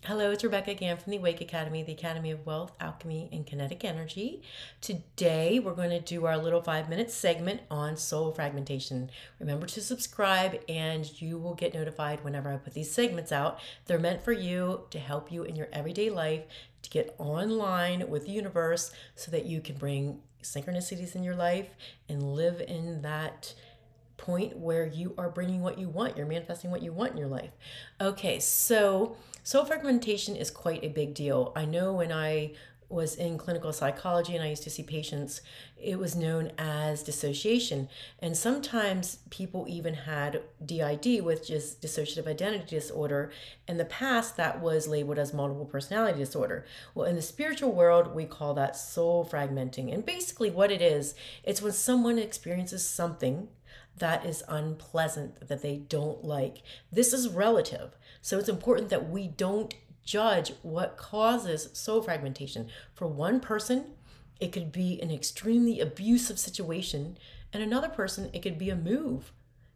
Hello, it's Rebecca again from the Awake Academy, the Academy of Wealth, Alchemy, and Kinetic Energy. Today, we're going to do our little 5-minute segment on soul fragmentation. Remember to subscribe, and you will get notified whenever I put these segments out. They're meant for you to help you in your everyday life to get online with the universe so that you can bring synchronicities in your life and live in that point where you are bringing what you want. You're manifesting what you want in your life. Okay, so soul fragmentation is quite a big deal. I know when I was in clinical psychology and I used to see patients, it was known as dissociation. And sometimes people even had DID, which is dissociative identity disorder. In the past, that was labeled as multiple personality disorder. Well, in the spiritual world, we call that soul fragmenting. And basically what it is, it's when someone experiences something that is unpleasant, that they don't like. This is relative. So it's important that we don't judge what causes soul fragmentation. For one person, it could be an extremely abusive situation, and another person, it could be a move.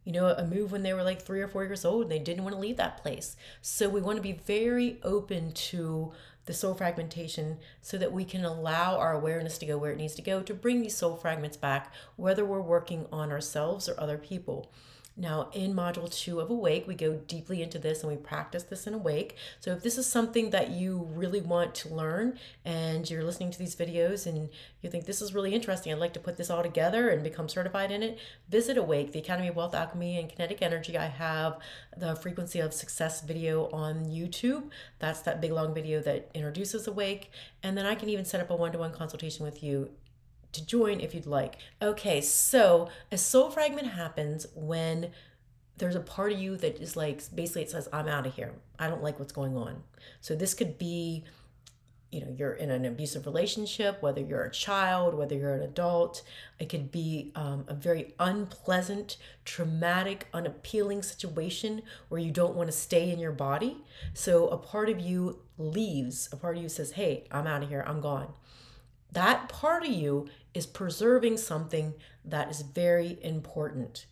A move when they were like 3 or 4 years old and they didn't want to leave that place. So we want to be very open to the soul fragmentation so that we can allow our awareness to go where it needs to go to bring these soul fragments back, whether we're working on ourselves or other people. Now, in module 2 of Awake, we go deeply into this and we practice this in Awake. So if this is something that you really want to learn and you're listening to these videos and you think this is really interesting, I'd like to put this all together and become certified in it, visit Awake, the Academy of Wealth, Alchemy, and Kinetic Energy. I have the Frequency of Success video on YouTube. That's that big long video that introduces Awake. And then I can even set up a one-to-one consultation with you to join if you'd like. Okay, so a soul fragment happens when there's a part of you that is like, basically it says, I'm out of here. I don't like what's going on. So this could be, you're in an abusive relationship, whether you're a child, whether you're an adult. It could be a very unpleasant, traumatic, unappealing situation where you don't want to stay in your body. So a part of you leaves, a part of you says, hey, I'm out of here, I'm gone. That part of you is preserving something that is very important.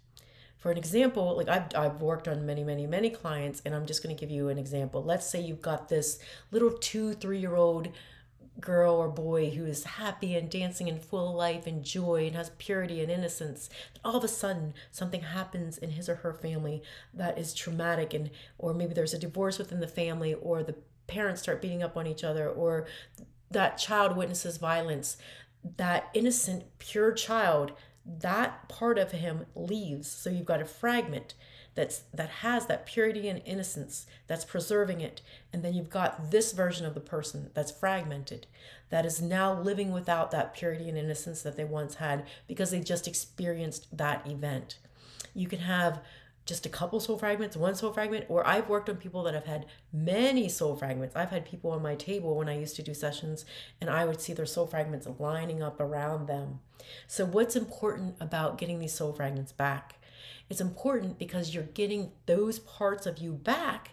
For an example, like I've worked on many clients, and I'm just going to give you an example. Let's say you've got this little 2-3-year-old girl or boy who is happy and dancing and full of life and joy and has purity and innocence. All of a sudden, something happens in his or her family that is traumatic, or maybe there's a divorce within the family, or the parents start beating up on each other, or that child witnesses violence. That innocent, pure child, that part of him leaves. So you've got a fragment that has that purity and innocence, that's preserving it. And then you've got this version of the person that's fragmented, that is now living without that purity and innocence that they once had because they just experienced that event. You can have just a couple soul fragments, one soul fragment, or I've worked on people that have had many soul fragments. I've had people on my table when I used to do sessions, and I would see their soul fragments lining up around them. So what's important about getting these soul fragments back? It's important because you're getting those parts of you back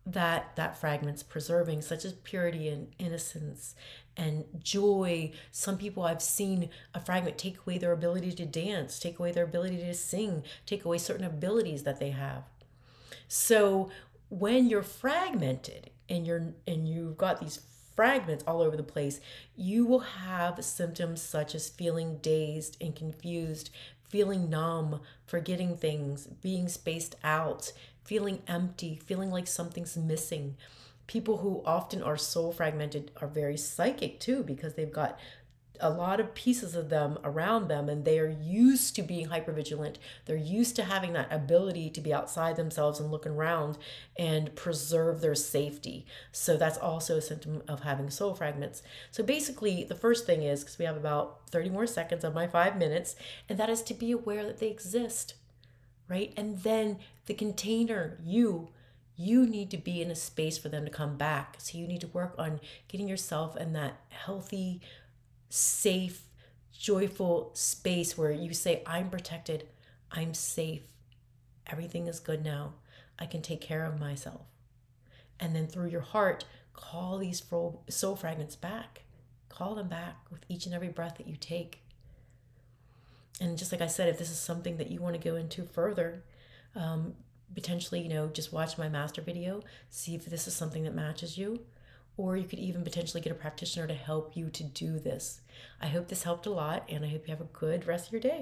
that fragment's preserving, such as purity and innocence and joy. Some people, I've seen a fragment take away their ability to dance, take away their ability to sing, take away certain abilities that they have. So when you're fragmented and you've got these fragments all over the place, you will have symptoms such as feeling dazed and confused, feeling numb, forgetting things, being spaced out, feeling empty, feeling like something's missing. People who often are soul fragmented are very psychic too, because they've got a lot of pieces of them around them, and they are used to being hypervigilant. They're used to having that ability to be outside themselves and look around and preserve their safety. So that's also a symptom of having soul fragments. So basically, the first thing is, because we have about 30 more seconds of my 5 minutes, and that is to be aware that they exist, right? And then the container, you need to be in a space for them to come back. So you need to work on getting yourself in that healthy, safe, joyful space where you say, I'm protected, I'm safe, everything is good now, I can take care of myself. And then through your heart, call these soul fragments back. Call them back with each and every breath that you take. And just like I said, if this is something that you want to go into further, potentially, just watch my master video, see if this is something that matches you. Or you could even potentially get a practitioner to help you to do this. I hope this helped a lot, and I hope you have a good rest of your day.